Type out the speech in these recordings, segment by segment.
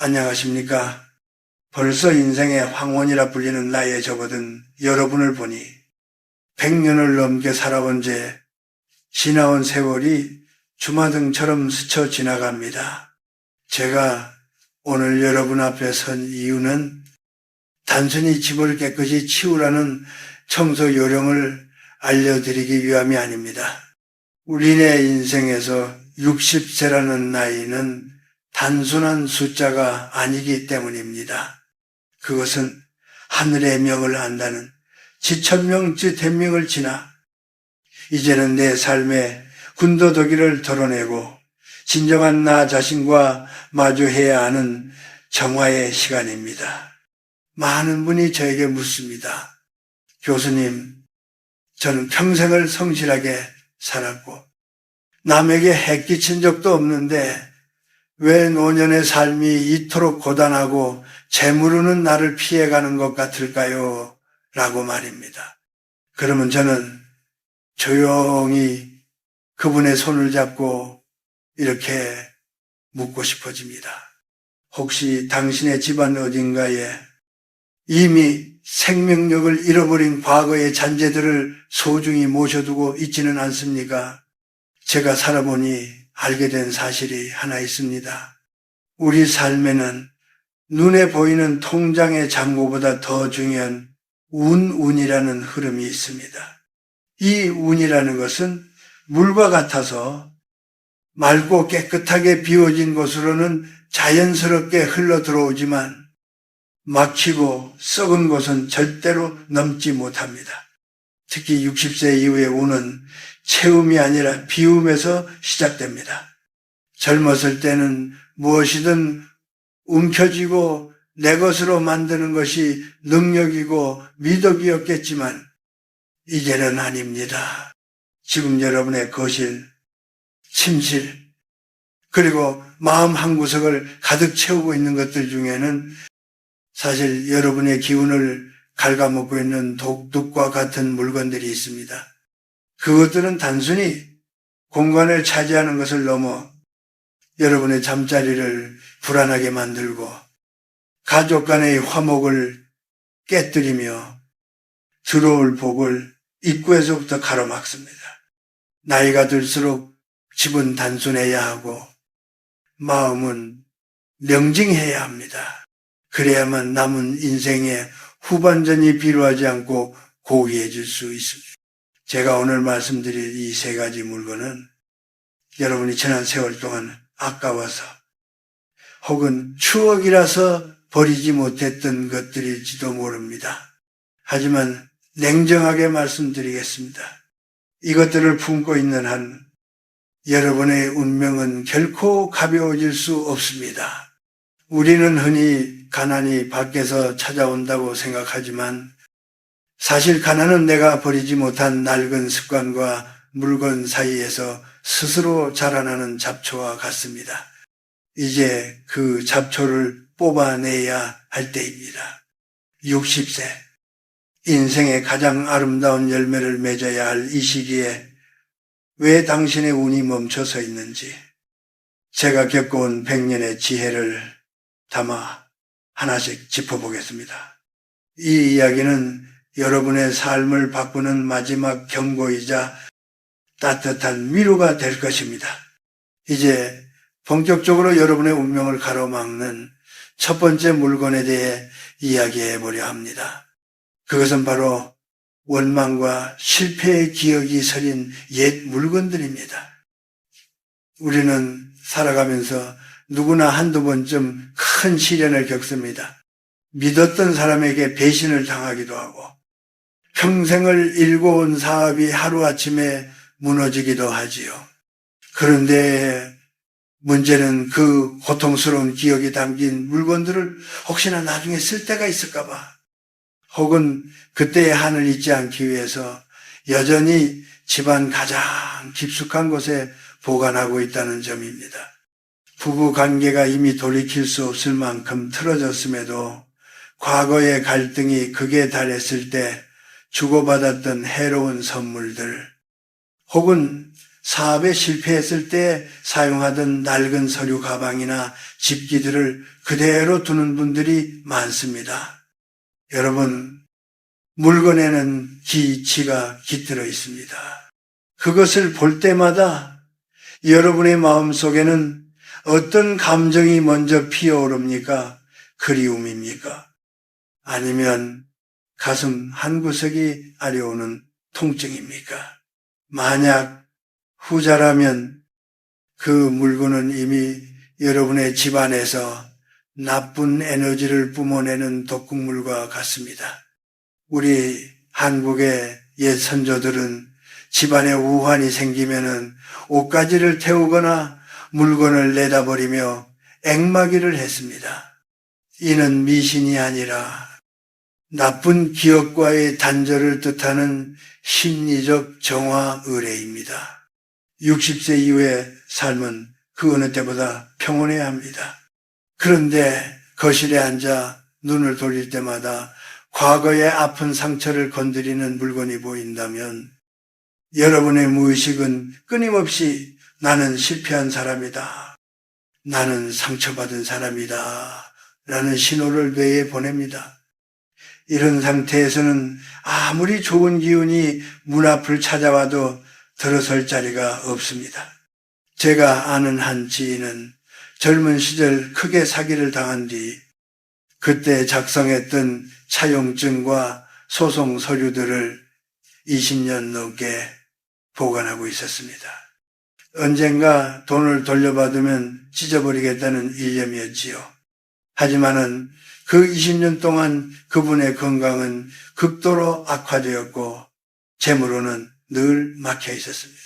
안녕하십니까. 벌써 인생의 황혼이라 불리는 나이에 접어든 여러분을 보니 100년을 넘게 살아본 제 지나온 세월이 주마등처럼 스쳐 지나갑니다. 제가 오늘 여러분 앞에 선 이유는 단순히 집을 깨끗이 치우라는 청소 요령을 알려드리기 위함이 아닙니다. 우리네 인생에서 60세라는 나이는 단순한 숫자가 아니기 때문입니다. 그것은 하늘의 명을 안다는 지천명지天명을 지나 이제는 내 삶의 군더더기를 덜어내고 진정한 나 자신과 마주해야 하는 정화의 시간입니다. 많은 분이 저에게 묻습니다. 교수님, 저는 평생을 성실하게 살았고 남에게 해 끼친 적도 없는데 왜 노년의 삶이 이토록 고단하고 재무르는 나를 피해가는 것 같을까요? 라고 말입니다. 그러면 저는 조용히 그분의 손을 잡고 이렇게 묻고 싶어집니다. 혹시 당신의 집안 어딘가에 이미 생명력을 잃어버린 과거의 잔재들을 소중히 모셔두고 있지는 않습니까? 제가 살아보니 알게 된 사실이 하나 있습니다. 우리 삶에는 눈에 보이는 통장의 잔고보다 더 중요한 운이라는 흐름이 있습니다. 이 운이라는 것은 물과 같아서 맑고 깨끗하게 비워진 곳으로는 자연스럽게 흘러 들어오지만 막히고 썩은 곳은 절대로 넘지 못합니다. 특히 60세 이후의 운은 채움이 아니라 비움에서 시작됩니다. 젊었을 때는 무엇이든 움켜쥐고 내 것으로 만드는 것이 능력이고 미덕이었겠지만 이제는 아닙니다. 지금 여러분의 거실, 침실, 그리고 마음 한구석을 가득 채우고 있는 것들 중에는 사실 여러분의 기운을 갉아먹고 있는 독둑과 같은 물건들이 있습니다. 그것들은 단순히 공간을 차지하는 것을 넘어 여러분의 잠자리를 불안하게 만들고 가족 간의 화목을 깨뜨리며 들어올 복을 입구에서부터 가로막습니다. 나이가 들수록 집은 단순해야 하고 마음은 명징해야 합니다. 그래야만 남은 인생의 후반전이 필요하지 않고 고귀해질 수 있습니다. 제가 오늘 말씀드릴 이 세 가지 물건은 여러분이 지난 세월 동안 아까워서 혹은 추억이라서 버리지 못했던 것들일지도 모릅니다. 하지만 냉정하게 말씀드리겠습니다. 이것들을 품고 있는 한 여러분의 운명은 결코 가벼워질 수 없습니다. 우리는 흔히 가난이 밖에서 찾아온다고 생각하지만 사실 가난은 내가 버리지 못한 낡은 습관과 물건 사이에서 스스로 자라나는 잡초와 같습니다. 이제 그 잡초를 뽑아내야 할 때입니다. 60세, 인생의 가장 아름다운 열매를 맺어야 할 이 시기에 왜 당신의 운이 멈춰서 있는지 제가 겪어온 100년의 지혜를 담아 하나씩 짚어보겠습니다. 이 이야기는 여러분의 삶을 바꾸는 마지막 경고이자 따뜻한 위로가 될 것입니다. 이제 본격적으로 여러분의 운명을 가로막는 첫 번째 물건에 대해 이야기해 보려 합니다. 그것은 바로 원망과 실패의 기억이 서린 옛 물건들입니다. 우리는 살아가면서 누구나 한두 번쯤 큰 시련을 겪습니다. 믿었던 사람에게 배신을 당하기도 하고 평생을 일궈온 사업이 하루아침에 무너지기도 하지요. 그런데 문제는 그 고통스러운 기억이 담긴 물건들을 혹시나 나중에 쓸 때가 있을까 봐 혹은 그때의 한을 잊지 않기 위해서 여전히 집안 가장 깊숙한 곳에 보관하고 있다는 점입니다. 부부 관계가 이미 돌이킬 수 없을 만큼 틀어졌음에도 과거의 갈등이 극에 달했을 때 주고받았던 해로운 선물들 혹은 사업에 실패했을 때 사용하던 낡은 서류 가방이나 집기들을 그대로 두는 분들이 많습니다. 여러분, 물건에는 기치가 깃들어 있습니다. 그것을 볼 때마다 여러분의 마음속에는 어떤 감정이 먼저 피어오릅니까? 그리움입니까? 아니면 가슴 한구석이 아려오는 통증입니까? 만약 후자라면 그 물건은 이미 여러분의 집안에서 나쁜 에너지를 뿜어내는 독극물과 같습니다. 우리 한국의 옛 선조들은 집안에 우환이 생기면은 옷가지를 태우거나 물건을 내다버리며 앵마기를 했습니다. 이는 미신이 아니라 나쁜 기억과의 단절을 뜻하는 심리적 정화 의례입니다. 60세 이후의 삶은 그 어느 때보다 평온해야 합니다. 그런데 거실에 앉아 눈을 돌릴 때마다 과거의 아픈 상처를 건드리는 물건이 보인다면 여러분의 무의식은 끊임없이 나는 실패한 사람이다. 나는 상처받은 사람이다. 라는 신호를 뇌에 보냅니다. 이런 상태에서는 아무리 좋은 기운이 문 앞을 찾아와도 들어설 자리가 없습니다. 제가 아는 한 지인은 젊은 시절 크게 사기를 당한 뒤 그때 작성했던 차용증과 소송 서류들을 20년 넘게 보관하고 있었습니다. 언젠가 돈을 돌려받으면 찢어버리겠다는 일념이었지요. 하지만은 그 20년 동안 그분의 건강은 극도로 악화되었고 재물로는 늘 막혀 있었습니다.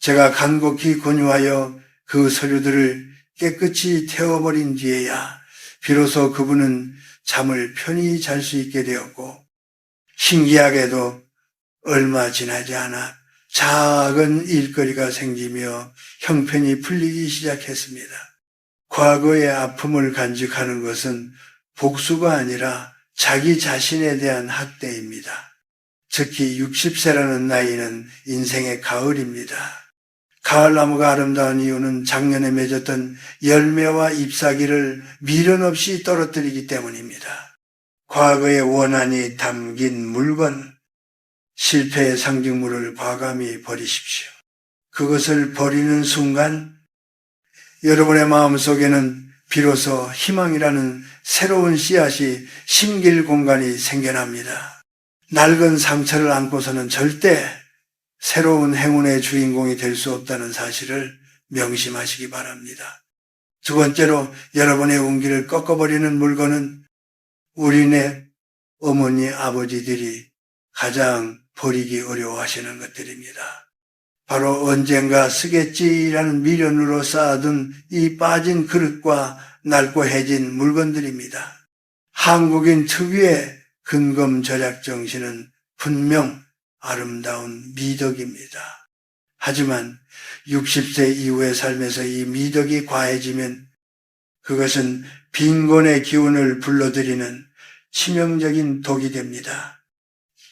제가 간곡히 권유하여 그 서류들을 깨끗이 태워버린 뒤에야 비로소 그분은 잠을 편히 잘 수 있게 되었고 신기하게도 얼마 지나지 않아 작은 일거리가 생기며 형편이 풀리기 시작했습니다. 과거의 아픔을 간직하는 것은 복수가 아니라 자기 자신에 대한 학대입니다. 특히 60세라는 나이는 인생의 가을입니다. 가을나무가 아름다운 이유는 작년에 맺었던 열매와 잎사귀를 미련 없이 떨어뜨리기 때문입니다. 과거의 원한이 담긴 물건, 실패의 상징물을 과감히 버리십시오. 그것을 버리는 순간 여러분의 마음속에는 비로소 희망이라는 새로운 씨앗이 심길 공간이 생겨납니다. 낡은 상처를 안고서는 절대 새로운 행운의 주인공이 될 수 없다는 사실을 명심하시기 바랍니다. 두 번째로 여러분의 운기를 꺾어버리는 물건은 우리네 어머니, 아버지들이 가장 버리기 어려워하시는 것들입니다. 바로 언젠가 쓰겠지라는 미련으로 쌓아둔 이 빠진 그릇과 낡고 해진 물건들입니다. 한국인 특유의 근검절약 정신은 분명 아름다운 미덕입니다. 하지만 60세 이후의 삶에서 이 미덕이 과해지면 그것은 빈곤의 기운을 불러들이는 치명적인 독이 됩니다.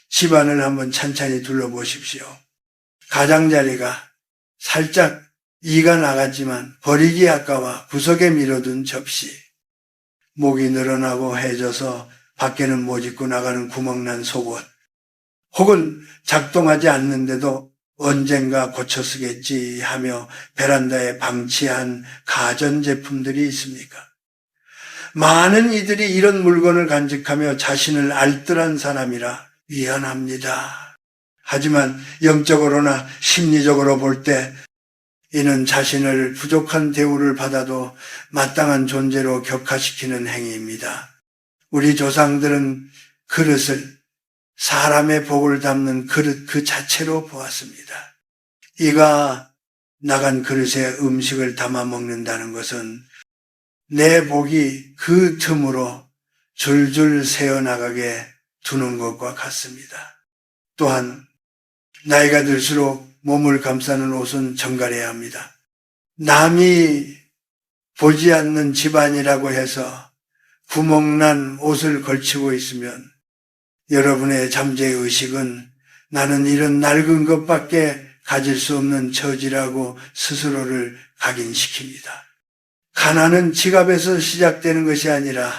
집안을 한번 찬찬히 둘러보십시오. 가장자리가 살짝 이가 나갔지만 버리기 아까워 구석에 밀어둔 접시, 목이 늘어나고 해져서 밖에는 못 입고 나가는 구멍난 속옷, 혹은 작동하지 않는데도 언젠가 고쳐 쓰겠지 하며 베란다에 방치한 가전제품들이 있습니까? 많은 이들이 이런 물건을 간직하며 자신을 알뜰한 사람이라 위안합니다. 하지만 영적으로나 심리적으로 볼 때 이는 자신을 부족한 대우를 받아도 마땅한 존재로 격화시키는 행위입니다. 우리 조상들은 그릇을 사람의 복을 담는 그릇 그 자체로 보았습니다. 이가 나간 그릇에 음식을 담아 먹는다는 것은 내 복이 그 틈으로 줄줄 새어나가게 두는 것과 같습니다. 또한 나이가 들수록 몸을 감싸는 옷은 정갈해야 합니다. 남이 보지 않는 집안이라고 해서 구멍난 옷을 걸치고 있으면 여러분의 잠재의식은 나는 이런 낡은 것밖에 가질 수 없는 처지라고 스스로를 각인시킵니다. 가난은 지갑에서 시작되는 것이 아니라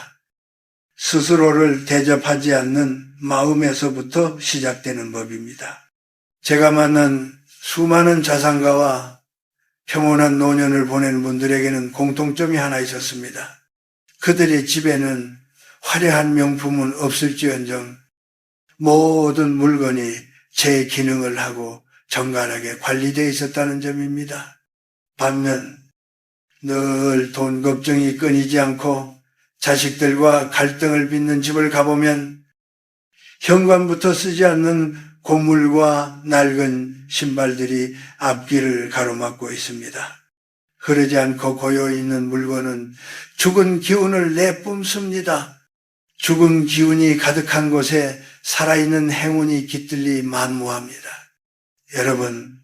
스스로를 대접하지 않는 마음에서부터 시작되는 법입니다. 제가 만난 수많은 자산가와 평온한 노년을 보내는 분들에게는 공통점이 하나 있었습니다. 그들의 집에는 화려한 명품은 없을지언정 모든 물건이 제 기능을 하고 정갈하게 관리되어 있었다는 점입니다. 반면 늘 돈 걱정이 끊이지 않고 자식들과 갈등을 빚는 집을 가보면 현관부터 쓰지 않는 고물과 낡은 신발들이 앞길을 가로막고 있습니다. 흐르지 않고 고여있는 물건은 죽은 기운을 내뿜습니다. 죽은 기운이 가득한 곳에 살아있는 행운이 깃들리 만무합니다. 여러분,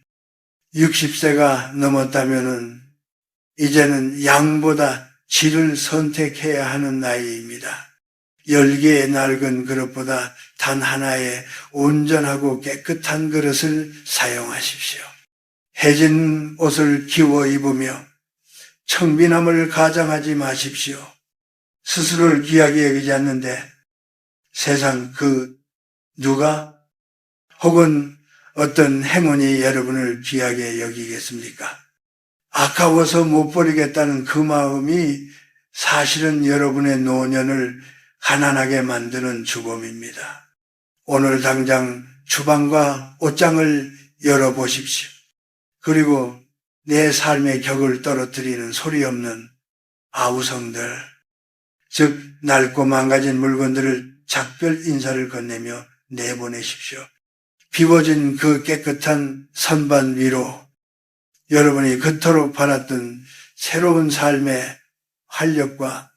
60세가 넘었다면은 이제는 양보다 질을 선택해야 하는 나이입니다. 10개의 낡은 그릇보다 단 하나의 온전하고 깨끗한 그릇을 사용하십시오. 해진 옷을 기워 입으며 청빈함을 가장하지 마십시오. 스스로를 귀하게 여기지 않는데 세상 그 누가 혹은 어떤 행운이 여러분을 귀하게 여기겠습니까? 아까워서 못 버리겠다는 그 마음이 사실은 여러분의 노년을 가난하게 만드는 주범입니다. 오늘 당장 주방과 옷장을 열어보십시오. 그리고 내 삶의 격을 떨어뜨리는 소리 없는 아우성들, 즉 낡고 망가진 물건들을 작별 인사를 건네며 내보내십시오. 비워진 그 깨끗한 선반 위로 여러분이 그토록 바랐던 새로운 삶의 활력과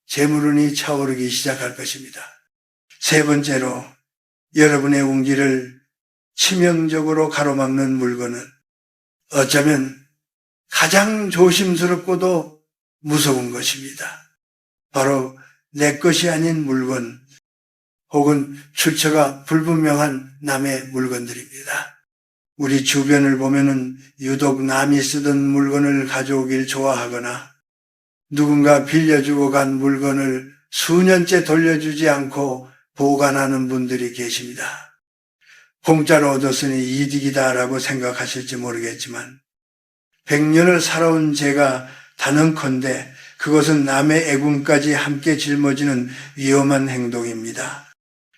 재물운이 차오르기 시작할 것입니다. 세 번째로 여러분의 운기를 치명적으로 가로막는 물건은 어쩌면 가장 조심스럽고도 무서운 것입니다. 바로 내 것이 아닌 물건 혹은 출처가 불분명한 남의 물건들입니다. 우리 주변을 보면은 유독 남이 쓰던 물건을 가져오길 좋아하거나 누군가 빌려주고 간 물건을 수년째 돌려주지 않고 보관하는 분들이 계십니다. 공짜로 얻었으니 이득이다라고 생각하실지 모르겠지만 100년을 살아온 제가 단언컨대 그것은 남의 애군까지 함께 짊어지는 위험한 행동입니다.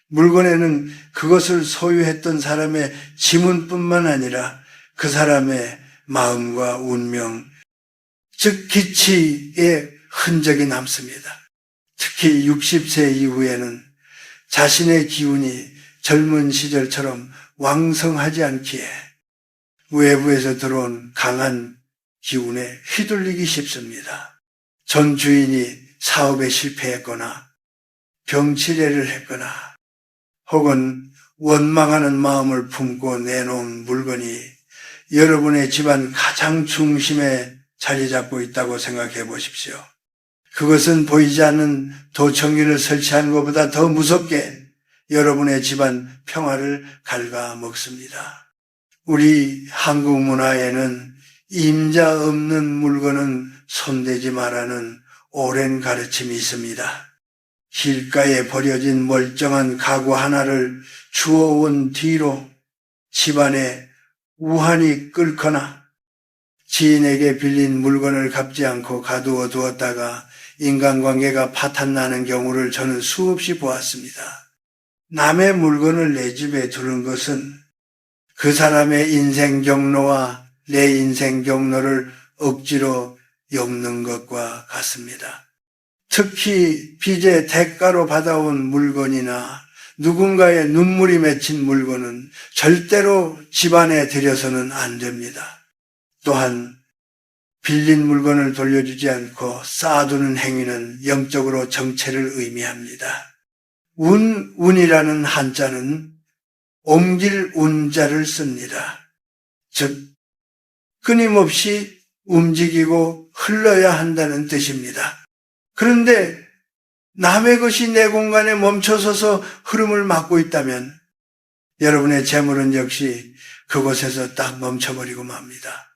물건에는 그것을 소유했던 사람의 지문뿐만 아니라 그 사람의 마음과 운명, 즉 기치의 흔적이 남습니다. 특히 60세 이후에는 자신의 기운이 젊은 시절처럼 왕성하지 않기에 외부에서 들어온 강한 기운에 휘둘리기 쉽습니다. 전 주인이 사업에 실패했거나 병치레를 했거나 혹은 원망하는 마음을 품고 내놓은 물건이 여러분의 집안 가장 중심에 자리 잡고 있다고 생각해 보십시오. 그것은 보이지 않는 도청기를 설치한 것보다 더 무섭게 여러분의 집안 평화를 갉아먹습니다. 우리 한국 문화에는 임자 없는 물건은 손대지 말라는 오랜 가르침이 있습니다. 길가에 버려진 멀쩡한 가구 하나를 주워온 뒤로 집안에 우환이 끓거나 지인에게 빌린 물건을 갚지 않고 가두어 두었다가 인간관계가 파탄나는 경우를 저는 수없이 보았습니다. 남의 물건을 내 집에 두는 것은 그 사람의 인생 경로와 내 인생 경로를 억지로 엮는 것과 같습니다. 특히 빚의 대가로 받아온 물건이나 누군가의 눈물이 맺힌 물건은 절대로 집안에 들여서는 안 됩니다. 또한 빌린 물건을 돌려주지 않고 쌓아두는 행위는 영적으로 정체를 의미합니다. 운이라는 한자는 옮길 운자를 씁니다. 즉 끊임없이 움직이고 흘러야 한다는 뜻입니다. 그런데 남의 것이 내 공간에 멈춰서서 흐름을 막고 있다면 여러분의 재물은 역시 그곳에서 딱 멈춰버리고 맙니다.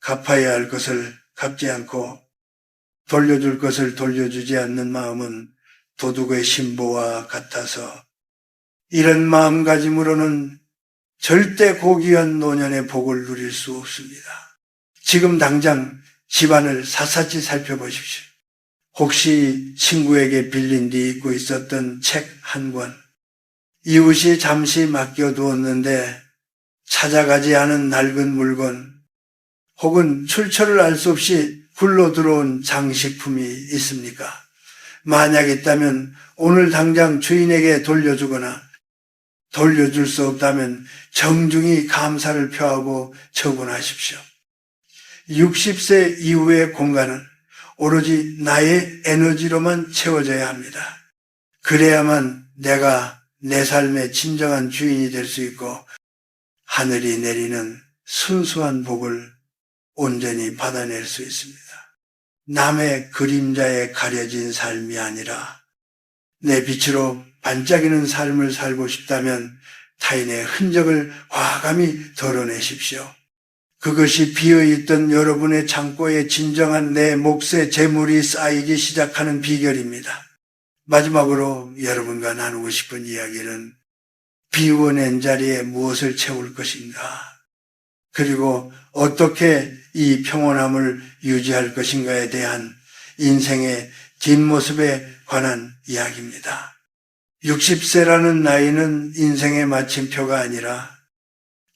갚아야 할 것을 갚지 않고 돌려줄 것을 돌려주지 않는 마음은 도둑의 신보와 같아서 이런 마음가짐으로는 절대 고귀한 노년의 복을 누릴 수 없습니다. 지금 당장 집안을 샅샅이 살펴보십시오. 혹시 친구에게 빌린 뒤 읽고 있었던 책 한 권, 이웃이 잠시 맡겨두었는데 찾아가지 않은 낡은 물건, 혹은 출처를 알 수 없이 굴러 들어온 장식품이 있습니까? 만약 있다면 오늘 당장 주인에게 돌려주거나 돌려줄 수 없다면 정중히 감사를 표하고 처분하십시오. 60세 이후의 공간은 오로지 나의 에너지로만 채워져야 합니다. 그래야만 내가 내 삶의 진정한 주인이 될 수 있고 하늘이 내리는 순수한 복을 온전히 받아낼 수 있습니다. 남의 그림자에 가려진 삶이 아니라 내 빛으로 반짝이는 삶을 살고 싶다면 타인의 흔적을 과감히 덜어내십시오. 그것이 비어있던 여러분의 창고에 진정한 내 몫의 재물이 쌓이기 시작하는 비결입니다. 마지막으로 여러분과 나누고 싶은 이야기는 비워낸 자리에 무엇을 채울 것인가, 그리고 어떻게 이 평온함을 유지할 것인가에 대한 인생의 뒷모습에 관한 이야기입니다. 60세라는 나이는 인생의 마침표가 아니라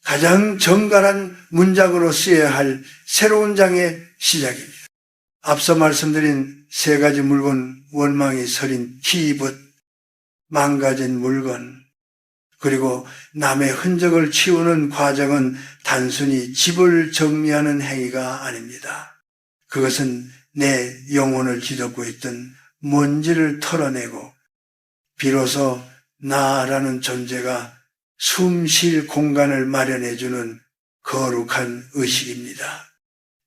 가장 정갈한 문장으로 쓰여야 할 새로운 장의 시작입니다. 앞서 말씀드린 세 가지 물건, 원망이 서린 키입옷, 망가진 물건, 그리고 남의 흔적을 치우는 과정은 단순히 집을 정리하는 행위가 아닙니다. 그것은 내 영혼을 뒤덮고 있던 먼지를 털어내고 비로소 나라는 존재가 숨 쉴 공간을 마련해주는 거룩한 의식입니다.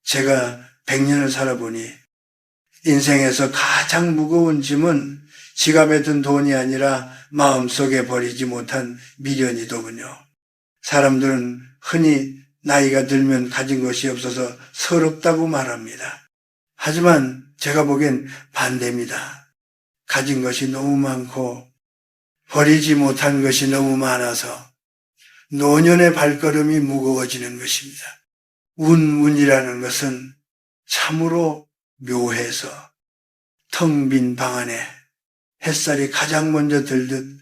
제가 100년을 살아보니 인생에서 가장 무거운 짐은 지갑에 든 돈이 아니라 마음속에 버리지 못한 미련이더군요. 사람들은 흔히 나이가 들면 가진 것이 없어서 서럽다고 말합니다. 하지만 제가 보기엔 반대입니다. 가진 것이 너무 많고 버리지 못한 것이 너무 많아서 노년의 발걸음이 무거워지는 것입니다. 운이라는 것은 참으로 묘해서 텅 빈 방 안에 햇살이 가장 먼저 들듯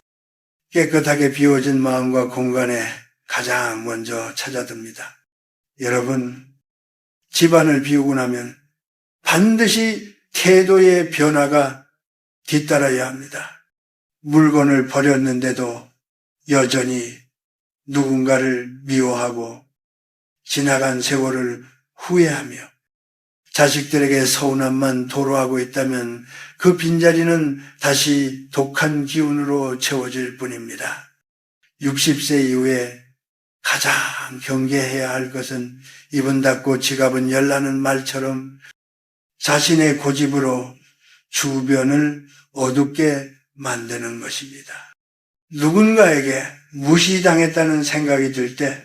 깨끗하게 비워진 마음과 공간에 가장 먼저 찾아듭니다. 여러분, 집안을 비우고 나면 반드시 태도의 변화가 뒤따라야 합니다. 물건을 버렸는데도 여전히 누군가를 미워하고 지나간 세월을 후회하며 자식들에게 서운함만 도로하고 있다면 그 빈자리는 다시 독한 기운으로 채워질 뿐입니다. 60세 이후에 가장 경계해야 할 것은 입은 닫고 지갑은 열라는 말처럼 자신의 고집으로 주변을 어둡게 만드는 것입니다. 누군가에게 무시당했다는 생각이 들 때,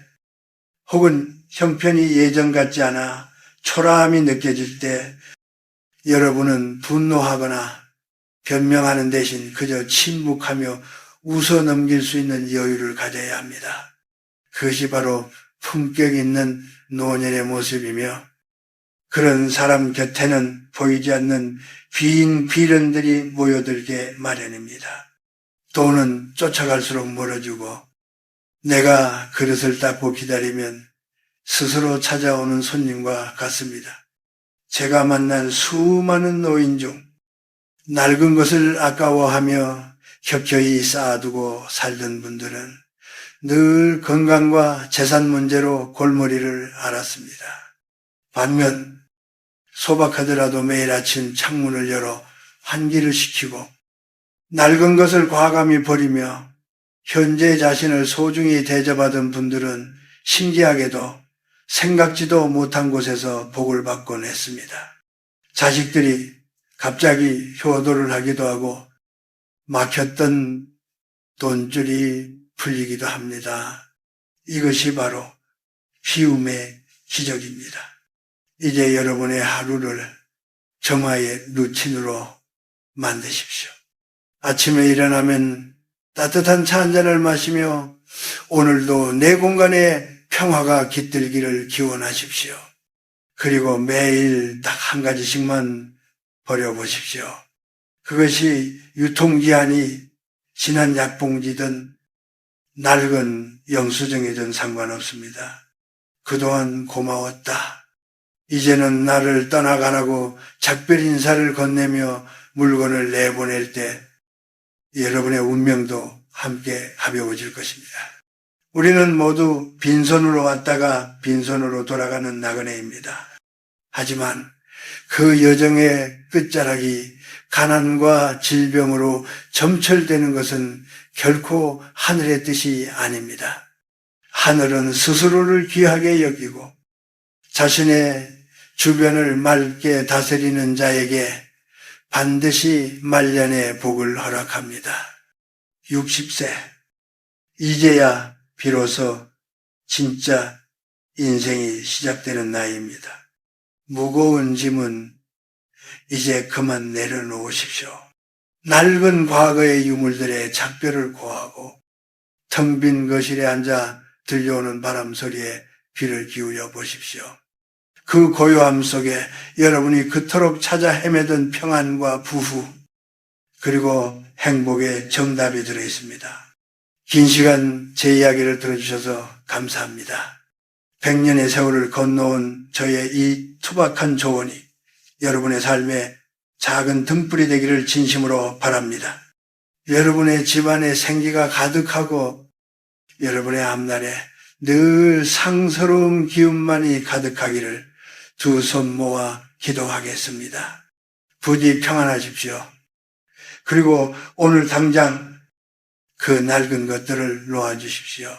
혹은 형편이 예전 같지 않아 초라함이 느껴질 때 여러분은 분노하거나 변명하는 대신 그저 침묵하며 웃어 넘길 수 있는 여유를 가져야 합니다. 그것이 바로 품격 있는 노년의 모습이며 그런 사람 곁에는 보이지 않는 빈 비련들이 모여들게 마련입니다. 돈은 쫓아갈수록 멀어지고 내가 그릇을 닦고 기다리면 스스로 찾아오는 손님과 같습니다. 제가 만난 수많은 노인 중 낡은 것을 아까워하며 켜켜이 쌓아두고 살던 분들은 늘 건강과 재산 문제로 골머리를 앓았습니다. 반면 소박하더라도 매일 아침 창문을 열어 환기를 시키고 낡은 것을 과감히 버리며 현재 자신을 소중히 대접하던 분들은 신기하게도 생각지도 못한 곳에서 복을 받곤 했습니다. 자식들이 갑자기 효도를 하기도 하고 막혔던 돈줄이 풀리기도 합니다. 이것이 바로 희움의 기적입니다. 이제 여러분의 하루를 정화의 루틴으로 만드십시오. 아침에 일어나면 따뜻한 차 한 잔을 마시며 오늘도 내 공간에 평화가 깃들기를 기원하십시오. 그리고 매일 딱 한 가지씩만 버려보십시오. 그것이 유통기한이 지난 약봉지든 낡은 영수증이든 상관없습니다. 그동안 고마웠다. 이제는 나를 떠나가라고 작별 인사를 건네며 물건을 내보낼 때 여러분의 운명도 함께 가벼워질 것입니다. 우리는 모두 빈손으로 왔다가 빈손으로 돌아가는 나그네입니다. 하지만 그 여정의 끝자락이 가난과 질병으로 점철되는 것은 결코 하늘의 뜻이 아닙니다. 하늘은 스스로를 귀하게 여기고 자신의 주변을 맑게 다스리는 자에게 반드시 말년의 복을 허락합니다. 60세, 이제야 비로소 진짜 인생이 시작되는 나이입니다. 무거운 짐은 이제 그만 내려놓으십시오. 낡은 과거의 유물들의 작별을 고하고 텅 빈 거실에 앉아 들려오는 바람 소리에 귀를 기울여 보십시오. 그 고요함 속에 여러분이 그토록 찾아 헤매던 평안과 부후 그리고 행복의 정답이 들어있습니다. 긴 시간 제 이야기를 들어주셔서 감사합니다. 100년의 세월을 건너온 저의 이 투박한 조언이 여러분의 삶에 작은 등불이 되기를 진심으로 바랍니다. 여러분의 집안에 생기가 가득하고 여러분의 앞날에 늘 상스러운 기운만이 가득하기를 두 손 모아 기도하겠습니다. 부디 평안하십시오. 그리고 오늘 당장 그 낡은 것들을 놓아주십시오.